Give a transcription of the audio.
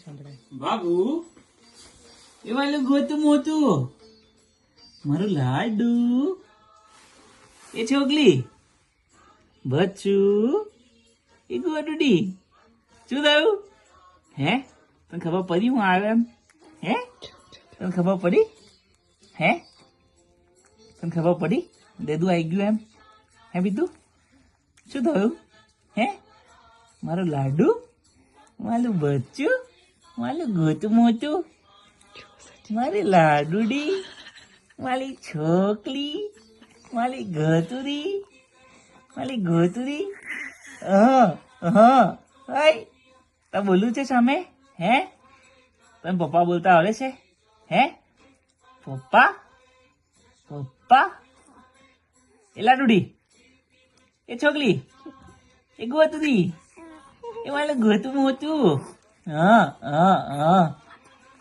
બાબુ એ વાલું ગોતું મોતું મારું લાડુ એ છોકલી બચ્ચું એ ગોડુડી શું થયું હે તને ખબર પડી હું આવ્યો એમ હે તને ખબર પડી હે તને ખબર પડી દેદુ આવી ગયું એમ હે બીતું શું થયું હે મારું લાડુ મારું બચ્ચું મારું ગોતું મોતું મારી લાડુડી મારી છોકલી મારી ગોતુરી હાય તા બોલું છે સામે હે તને પપ્પા બોલતા આવડે છે હે પપ્પા પપ્પા એ લાડુડી એ છોકલી એ ગોતુરી એ મારું ગોતું મોતું હા